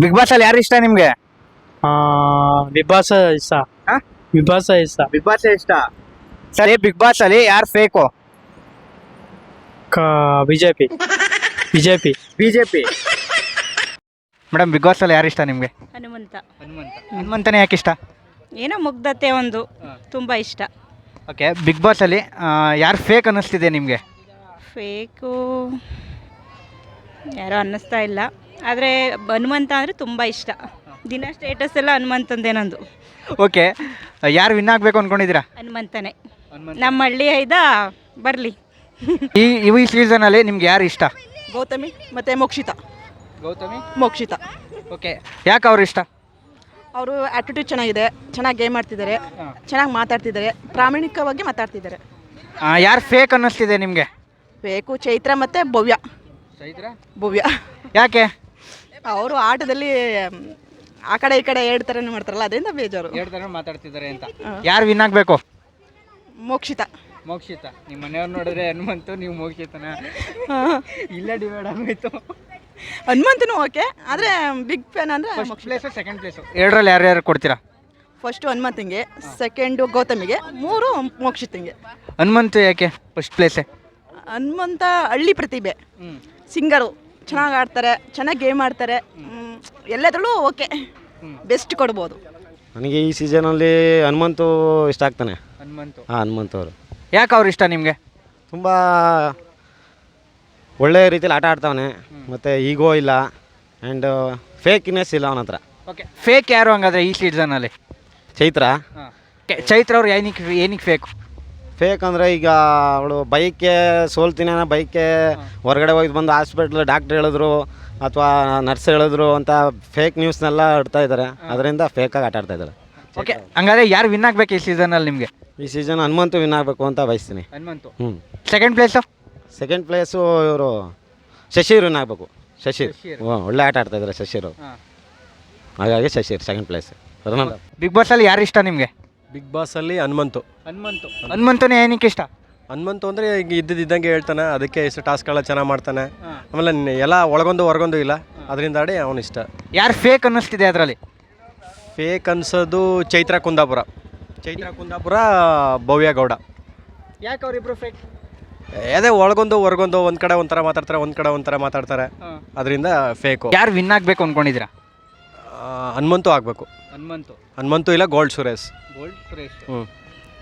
Big boss ಅಲ್ಲಿ ಯಾರು ಇಷ್ಟ ನಿಮ್ಗೆ? ವಿಭಾಸ ಇಷ್ಟ. ಹಾ? ವಿಭಾಸ ಇಷ್ಟ. ಬಿಗ್ ಬಾಸ್ ಇಷ್ಟ. ಸರಿ, ಬಿಗ್ ಬಾಸ್ ಅಲ್ಲಿ ಯಾರು fake? BJP. BJP. BJP. Madam, big boss ಅಲ್ಲಿ ಯಾರು ಇಷ್ಟ ನಿಮ್ಗೆ? ಹನುಮಂತ. ಹನುಮಂತನೇ ಯಾಕೆ ಇಷ್ಟ? ಏನೋ ಮುಗ್ಧತೆ ಒಂದು ತುಂಬ ಇಷ್ಟ. ಓಕೆ, ಬಿಗ್ ಬಾಸ್ ಅಲ್ಲಿ ಯಾರು ಫೇಕ್ ಅನ್ನಿಸ್ತಿದೆ ನಿಮಗೆ? ಫೇಕು ಯಾರೋ ಅನ್ನಿಸ್ತಾ ಇಲ್ಲ, ಆದರೆ ಹನುಮಂತ ಅಂದರೆ ತುಂಬ ಇಷ್ಟ. ದಿನ ಸ್ಟೇಟಸ್ ಎಲ್ಲ ಹನುಮಂತಂದೇ ನಂದು. ಓಕೆ, ಯಾರು ವಿನ್ ಆಗಬೇಕು ಅಂದ್ಕೊಂಡಿದ್ದೀರಾ? ಹನುಮಂತನೇ. ನಮ್ಮ ಹಳ್ಳಿ ಐದ ಬರಲಿ. ಈ ಸೀಸನಲ್ಲಿ ನಿಮ್ಗೆ ಯಾರು ಇಷ್ಟ? ಗೌತಮಿ ಮತ್ತು ಮೋಕ್ಷಿತಾ. ಗೌತಮಿ, ಮೋಕ್ಷಿತಾ. ಓಕೆ, ಯಾಕೆ ಅವ್ರು ಇಷ್ಟ? ಅವರು ಆ್ಯಟಿಟ್ಯೂಡ್ ಚೆನ್ನಾಗಿದೆ, ಚೆನ್ನಾಗಿ ಗೇಮ್ ಆಡ್ತಿದ್ದಾರೆ, ಚೆನ್ನಾಗಿ ಮಾತಾಡ್ತಿದ್ದಾರೆ, ಪ್ರಾಮಾಣಿಕವಾಗಿ ಮಾತಾಡ್ತಿದ್ದಾರೆ. ಯಾರು ಫೇಕ್ ಅನ್ನಿಸ್ತಿದೆ ನಿಮಗೆ? ಬೇಕು ಚೈತ್ರ ಮತ್ತು ಭವ್ಯ. ಭವ್ಯ ಯಾಕೆ? ಅವರು ಆಟದಲ್ಲಿ ಆ ಕಡೆ ಈ ಕಡೆ ಎರಡು ಥರನೇ ಮಾಡ್ತಾರಲ್ಲ, ಅದರಿಂದ ಬೇಜಾರು. ಎರಡು ಥರ ಮಾತಾಡ್ತಿದ್ದಾರೆ ಅಂತ. ಯಾರು ವಿನ್ ಆಗಬೇಕು? ಮೋಕ್ಷಿತಾ. ಮೋಕ್ಷಿತ. ನಿಮ್ಮ ಮನೆಯವ್ರು ನೋಡಿದ್ರೆ ಹನುಮಂತು, ನೀವು ಮೋಕ್ಷಿತನ? ಇಲ್ಲ, ಡಿವೈಡ್ ಆಗೋಯ್ತು. ಹನುಮಂತನೂ ಓಕೆ, ಆದರೆ ಬಿಗ್ ಫ್ಯಾನ್ ಅಂದರೆ ಫಸ್ಟ್ ಪ್ಲೇಸು, ಸೆಕೆಂಡ್ ಪ್ಲೇಸು, ಎರಡರಲ್ಲಿ ಯಾರ್ಯಾರು ಕೊಡ್ತೀರಾ? ಫಸ್ಟು ಹನುಮಂತಂಗೆ, ಸೆಕೆಂಡು ಗೌತಮಿಗೆ, ಮೂರು ಮೋಕ್ಷಿತಂಗೆ. ಹನುಮಂತು ಯಾಕೆ ಫಸ್ಟ್ ಪ್ಲೇಸೇ? ಹನುಮಂತ ಹಳ್ಳಿ ಪ್ರತಿಭೆ, ಸಿಂಗರು, ಚೆನ್ನಾಗಿ ಆಡ್ತಾರೆ, ಚೆನ್ನಾಗಿ ಗೇಮ್ ಆಡ್ತಾರೆ, ಎಲ್ಲದರಲ್ಲೂ ಓಕೆ, ಬೆಸ್ಟ್ ಕೊಡ್ಬೋದು. ನನಗೆ ಈ ಸೀಸನಲ್ಲಿ ಹನುಮಂತು ಇಷ್ಟ ಆಗ್ತಾನೆ. ಹನುಮಂತು. ಹನುಮಂತು ಅವರು. ಯಾಕೆ ಅವ್ರು ಇಷ್ಟ ನಿಮಗೆ? ತುಂಬ ಒಳ್ಳೆಯ ರೀತಿಯಲ್ಲಿ ಆಟ ಆಡ್ತಾವನೆ, ಮತ್ತು ಈಗೋ ಇಲ್ಲ, ಆ್ಯಂಡ್ ಫೇಕ್ನೆಸ್ ಇಲ್ಲ ಅವನ ಹತ್ರ. ಓಕೆ, ಫೇಕ್ ಯಾರು ಹಂಗಾದ್ರೆ ಈ ಸೀಸನಲ್ಲಿ? ಚೈತ್ರ. ಚೈತ್ರ ಅವ್ರು ಏನಕ್ಕೆ ಫೇಕು? ಫೇಕ್ ಅಂದರೆ ಈಗ ಅವಳು ಬೈಕ್ಗೆ ಸೋಲ್ತೀನಿ ಅನ್ನೋ ಬೈಕ್ಗೆ ಹೊರಗಡೆ ಹೋಗಿ ಬಂದು ಹಾಸ್ಪಿಟ್ಲ್ ಡಾಕ್ಟ್ರ್ ಹೇಳಿದ್ರು ಅಥವಾ ನರ್ಸ್ ಹೇಳಿದ್ರು ಅಂತ ಫೇಕ್ ನ್ಯೂಸ್ನೆಲ್ಲ ಇಡ್ತಾ ಇದ್ದಾರೆ, ಅದರಿಂದ ಫೇಕಾಗಿ ಆಟ ಆಡ್ತಾ ಇದ್ದಾರೆ. ಓಕೆ, ಹಂಗಾದ್ರೆ ಯಾರು ವಿನ್ ಆಗಬೇಕು ಈ ಸೀಸನಲ್ಲಿ ನಿಮಗೆ? ಈ ಸೀಸನ್ ಹನುಮಂತು ವಿನ್ ಆಗಬೇಕು ಅಂತ ಬಯಸ್ತೀನಿ. ಹನುಮಂತು. ಹ್ಞೂ. Second place? ಸೆಕೆಂಡ್ ಪ್ಲೇಸು ಇವರು ಶಶಿರ್ ವಿನ್ ಆಗಬೇಕು. ಶಶಿರ್ ಒಳ್ಳೆ ಆಟ ಆಡ್ತಾ ಇದ್ದಾರೆ ಶಶಿರ್, ಹಾಗಾಗಿ Shishir second place. Big boss ಅಲ್ಲಿ ಯಾರು ಇಷ್ಟ ನಿಮಗೆ? ಬಿಗ್ ಬಾಸ್ ಅಲ್ಲಿ ಹನುಮಂತು. ಹನುಮಂತನೇ ಏನಕ್ಕೆ ಇಷ್ಟ? ಹನುಮಂತು ಅಂದರೆ ಈಗ ಇದ್ದಂಗೆ ಹೇಳ್ತಾನೆ, ಅದಕ್ಕೆ ಇಷ್ಟು ಟಾಸ್ಕ್ಗಳ ಚೆನ್ನಾಗಿ ಮಾಡ್ತಾನೆ. ಆಮೇಲೆ ಎಲ್ಲ ಒಳಗೊಂದು ಹೊರಗೊಂದು ಇಲ್ಲ, ಅದರಿಂದ ಆಡಿ ಅವನು ಇಷ್ಟ. ಯಾರು ಫೇಕ್ ಅನ್ನಿಸ್ತಿದೆ ಅದರಲ್ಲಿ? ಫೇಕ್ ಅನ್ಸೋದು ಚೈತ್ರ ಕುಂದಾಪುರ. ಭವ್ಯ ಗೌಡ. ಯಾಕೆ ಅವರಿಬ್ರು ಫೇಕ್? ಅದೇ ಒಳಗೊಂದು ಹೊರಗೊಂದು, ಒಂದು ಕಡೆ ಒಂಥರ ಮಾತಾಡ್ತಾರೆ, ಒಂದು ಕಡೆ ಒಂಥರ ಮಾತಾಡ್ತಾರೆ, ಅದರಿಂದ ಫೇಕು. ಯಾರು ವಿನ್ ಆಗಬೇಕು ಅಂದ್ಕೊಂಡಿದ್ದೀರಾ? ಹನುಮಂತು ಆಗಬೇಕು. ಹನುಮಂತು ಇಲ್ಲ ಗೋಲ್ಡ್ ಸುರೇಶ್. ಹ್ಞೂ.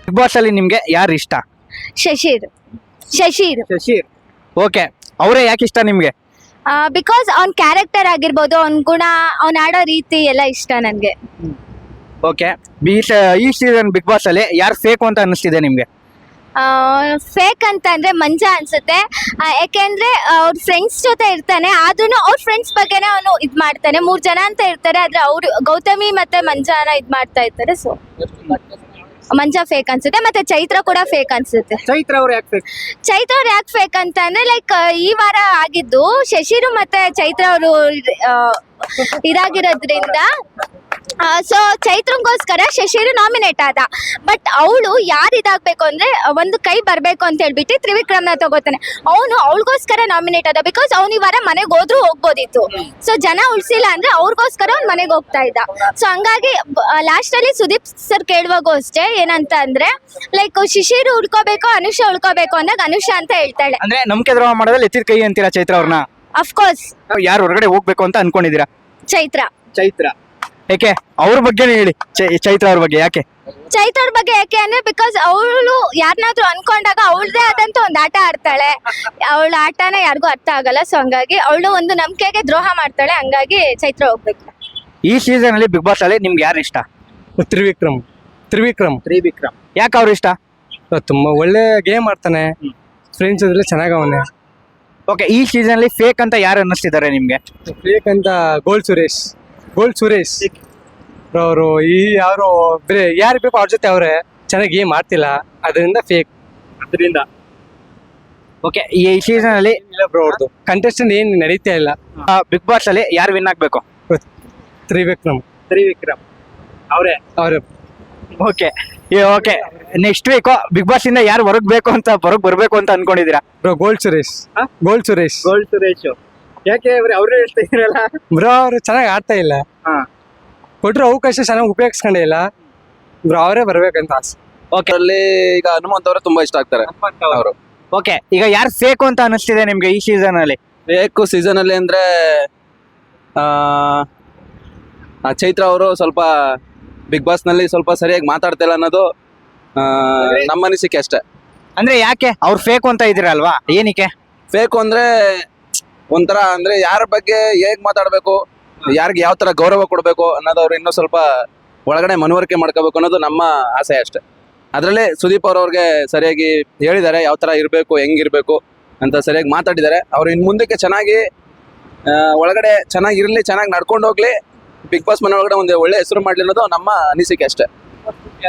ಬಿಗ್ ಬಾಸ್ ಅಲ್ಲಿ ನಿಮಗೆ ಯಾರು ಇಷ್ಟ? ಶಶೀರ್. ಓಕೆ, ಅವರೇ ಯಾಕೆ ಇಷ್ಟ ನಿಮಗೆ? ಬಿಕಾಸ್ ಅವ್ನ ಕ್ಯಾರೆಕ್ಟರ್ ಆಗಿರ್ಬೋದು, ಅವ್ನ ಗುಣ, ಅವ್ನ ಆಡೋ ರೀತಿ ಎಲ್ಲ ಇಷ್ಟ ನನಗೆ. ಓಕೆ, ಈ ಸೀಸನ್ ಬಿಗ್ ಬಾಸ್ ಅಲ್ಲಿ ಯಾರು ಫೇಕ್ ಅಂತ ಅನ್ನಿಸ್ತಿದೆ ನಿಮಗೆ? ಫೇಕ್ ಅಂತ ಅಂದ್ರೆ ಮಂಜ ಅನ್ಸುತ್ತೆ. ಯಾಕೆಂದ್ರೆ ಅವ್ರ ಫ್ರೆಂಡ್ಸ್ ಜೊತೆ ಇರ್ತಾನೆ, ಆದ್ರೂ ಅವ್ರ ಫ್ರೆಂಡ್ಸ್ ಬಗ್ಗೆನೇ ಅವನು ಇದ್ ಮಾಡ್ತಾನೆ. 3 ಜನ ಅಂತ ಇರ್ತಾರೆ, ಆದ್ರೆ ಅವ್ರು ಗೌತಮಿ ಮತ್ತೆ ಮಂಜಾನ ಇದ್ ಮಾಡ್ತಾ ಇರ್ತಾರೆ. ಸೊ ಮಂಜ ಫೇಕ್ ಅನ್ಸುತ್ತೆ, ಮತ್ತೆ ಚೈತ್ರ ಕೂಡ ಫೇಕ್ ಅನ್ಸುತ್ತೆ. ಚೈತ್ರ ಅವ್ರು ಯಾಕೆ ಫೇಕ್? ಚೈತ್ರ ಅವ್ರು ಯಾಕೆ ಫೇಕ್ ಅಂತ ಅಂದ್ರೆ, ಲೈಕ್ ಈ ವಾರ ಆಗಿದ್ದು ಶಶಿರು ಮತ್ತೆ ಚೈತ್ರ ಅವರು ಇದಾಗಿರೋದ್ರಿಂದ, ಸೊ ಚೈತ್ರಂಗೋಸ್ಕರ ಶಶಿರು ನಾಮಿನೇಟ್ ಆದ. ಬಟ್ ಅವಳು ಯಾರು ಇದಾಗಬೇಕು ಅಂದ್ರೆ, ಒಂದು ಕೈ ಬರಬೇಕು ಅಂತ ಹೇಳ್ಬಿಟ್ಟು ತ್ರಿವಿಕ್ರಮ್ನ ತಗೋತಾನೆ. ಅವಳಿಗೋಸ್ಕರ ನಾಮಿನೇಟ್ ಆದ, ಬಿಕಾಸ್ ಅವ್ನು ಈ ವಾರ ಮನೆಗೆ ಹೋದ್ರೂ ಹೋಗ್ಬೋದಿತ್ತು. ಸೊ ಜನ ಉಳಿಸಿಲ್ಲ ಅಂದ್ರೆ ಅವ್ರಿಗೋಸ್ಕರ ಅವ್ನು ಮನೆಗೆ ಹೋಗ್ತಾ ಇದ್ದ. ಸೊ ಹಂಗಾಗಿ ಲಾಸ್ಟ್ ಅಲ್ಲಿ ಸುದೀಪ್ ಸರ್ ಕೇಳುವಾಗೂ ಅಷ್ಟೇ, ಏನಂತ ಅಂದ್ರೆ ಲೈಕ್ ಶಿಶಿರು ಉಳ್ಕೋಬೇಕು, ಅನುಷಾ ಉಳ್ಕೋಬೇಕು ಅಂದಾಗ ಅನುಷಾ ಅಂತ ಹೇಳ್ತಾಳೆ. ಅಂದ್ರೆ ನಂಬಿಕೆ ದ್ರೋಹ ಮಾಡೋದ್ರಲ್ಲಿ ಎತ್ತಿದ ಕೈ ಅಂತೀರಾ ಚೈತ್ರ ಅವ್ರನ್ನ? ಅಫ್ಕೋರ್ಸ್. ಯಾರು ಹೊರಗಡೆ ಹೋಗ್ಬೇಕು ಅಂತ ಅನ್ಕೊಂಡಿದ್ದೀರಾ? ಚೈತ್ರ. ಯಾಕೆ ಅವ್ರ ಬಗ್ಗೆನೇ ಹೇಳಿ. ಚೈತ್ರ ಅವ್ರ ಬಗ್ಗೆ ಯಾಕೆ? ಚೈತ್ರ ಅವ್ರ ಬಗ್ಗೆ ಯಾಕೆ ಅಂದ್ರೆ, ಬಿಕಾಸ್ ಅವಳು ಯಾರನ್ನಾದ್ರೂ ಅನ್ಕೊಂಡಾಗ ಅವಳದೇ ಆದಂತ ಒಂದು ಆಟ ಆಡ್ತಾಳೆ. ಅವಳ ಆಟನ ಯಾರಿಗೂ ಅರ್ಥ ಆಗಲ್ಲ. ಸೊ ಹಂಗಾಗಿ ಅವಳು ಒಂದು ನಂಬಿಕೆಗೆ ದ್ರೋಹ ಮಾಡ್ತಾಳೆ. ಹಂಗಾಗಿ ಚೈತ್ರ ಹೋಗ್ಬೇಕು. ಈ ಸೀಸನ್ ಅಲ್ಲಿ ಬಿಗ್ ಬಾಸ್ ಅಲ್ಲಿ ನಿಮ್ಗೆ ಯಾರು ಇಷ್ಟ? ತ್ರಿವಿಕ್ರಮ್. ಯಾಕೆ ಅವ್ರು ಇಷ್ಟ? ತುಂಬಾ ಒಳ್ಳೆ ಗೇಮ್ ಆಡ್ತಾನೆ, ಫ್ರೆಂಡ್ಸ್ ಇದ್ರೆ ಚೆನ್ನಾಗಿ ಅವನೇ. ಓಕೆ, ಈ ಸೀಸನ್ ಅಲ್ಲಿ ಫೇಕ್ ಅಂತ ಯಾರು ಅನ್ನಿಸ್ತಿದ್ದಾರೆ ನಿಮ್ಗೆ? ಫೇಕ್ ಅಂತ ಗೋಲ್ಡ್ ಸುರೇಶ್ ಅವರು ಈ ಯಾರು ಬೇರೆ ಯಾರು ಬೇಕು ಅವ್ರ ಜೊತೆ ಅವರೇ ಚೆನ್ನಾಗಿ ಗೇಮ್ ಆಡ್ತಿಲ್ಲ, ಅದರಿಂದ ಫೇಕ್. ಓಕೆ, ಈ ಸೀಸನ್ ಅಲ್ಲಿ ಇಲ್ಲ ಬ್ರೋ, ಅವ್ರದ್ದು ಕಂಟೆಸ್ಟೆಂಟ್ ಏನು ನಡೀತಾ ಇಲ್ಲ. ಬಿಗ್ ಬಾಸ್ ಅಲ್ಲಿ ಯಾರು ವಿನ್ ಆಗ್ಬೇಕು? ತ್ರಿವಿಕ್ರಮ್ ಅವರೇ. Okay, next week big boss ಇಂದ ಯಾರು ಹೊರಗ್ ಬರ್ಬೇಕು ಅಂತ ಅನ್ಕೊಂಡಿದ್ದೀರಾ? Bro gold Suresh. ಯಾಕೆ ಅವ್ರೇ ಹೇಳ್ತಾ ಇರಲ್ಲ? ಬ್ರೋ ಅವರು ಚೆನ್ನಾಗಿ ಆಡ್ತಾ ಇಲ್ಲ, ಹಾ. ಕೊಟ್ಟರು ಅವಕಾಶ ಚೆನ್ನಾಗಿ ಉಪಯೋಗಿಸ್ಕೊಂಡೇ ಇಲ್ಲ ಬ್ರೋ. ಅವರೇ ಬರ್ಬೇಕಂತ ಆಸೆ. ಓಕೆ, ಅಲ್ಲಿ ಈಗ ಹನುಮಂತ್ ಅವರೇ ತುಂಬಾ ಇಷ್ಟ ಆಗ್ತಾರೆ ಅವರು. ಓಕೆ, ಈಗ ಯಾರು ಫೇಕು ಅಂತ ಅನಿಸ್ತಿದೆ ನಿಮ್ಗೆ ಈ ಸೀಸನ್ ಅಲ್ಲಿ? ಬೇಕು ಸೀಸನ್ ಅಲ್ಲಿ ಅಂದ್ರೆ ಚೈತ್ರ ಅವರು ಸ್ವಲ್ಪ ಬಿಗ್ ಬಾಸ್ ನಲ್ಲಿ ಸ್ವಲ್ಪ ಸರಿಯಾಗಿ ಮಾತಾಡ್ತಾ ಇಲ್ಲ ಅನ್ನೋದು ನಮ್ಮ ಅನಿಸಿಕೆ ಅಷ್ಟೇ. ಅಂದ್ರೆ ಯಾಕೆ ಅವ್ರು ಫೇಕು ಅಂತ ಇದ್ದೀರಲ್ವಾ, ಏನಕ್ಕೆ? ಬೇಕು ಅಂದ್ರೆ ಒಂಥರ ಅಂದ್ರೆ ಯಾರ ಬಗ್ಗೆ ಹೇಗ್ ಮಾತಾಡ್ಬೇಕು, ಯಾರಿಗೆ ಯಾವ ತರ ಗೌರವ ಕೊಡ್ಬೇಕು ಅನ್ನೋದು ಅವ್ರು ಇನ್ನೂ ಸ್ವಲ್ಪ ಒಳಗಡೆ ಮನವರಿಕೆ ಮಾಡ್ಕೋಬೇಕು ಅನ್ನೋದು ನಮ್ಮ ಆಸೆ ಅಷ್ಟೇ. ಅದರಲ್ಲಿ ಸುದೀಪ್ ಅವ್ರಿಗೆ ಸರಿಯಾಗಿ ಹೇಳಿದ್ದಾರೆ ಯಾವ ತರ ಇರಬೇಕು, ಹೆಂಗಿರ್ಬೇಕು ಅಂತ ಸರಿಯಾಗಿ ಮಾತಾಡಿದ್ದಾರೆ. ಅವ್ರು ಇನ್ನು ಮುಂದಕ್ಕೆ ಚೆನ್ನಾಗಿ ಒಳಗಡೆ ಚೆನ್ನಾಗಿರ್ಲಿ, ಚೆನ್ನಾಗಿ ನಡ್ಕೊಂಡು ಹೋಗ್ಲಿ, ಬಿಗ್ ಬಾಸ್ ಮನೆ ಒಳಗಡೆ ಒಂದು ಒಳ್ಳೆ ಹೆಸರು ಮಾಡ್ಲಿ ಅನ್ನೋದು ನಮ್ಮ ಅನಿಸಿಕೆ ಅಷ್ಟೇ.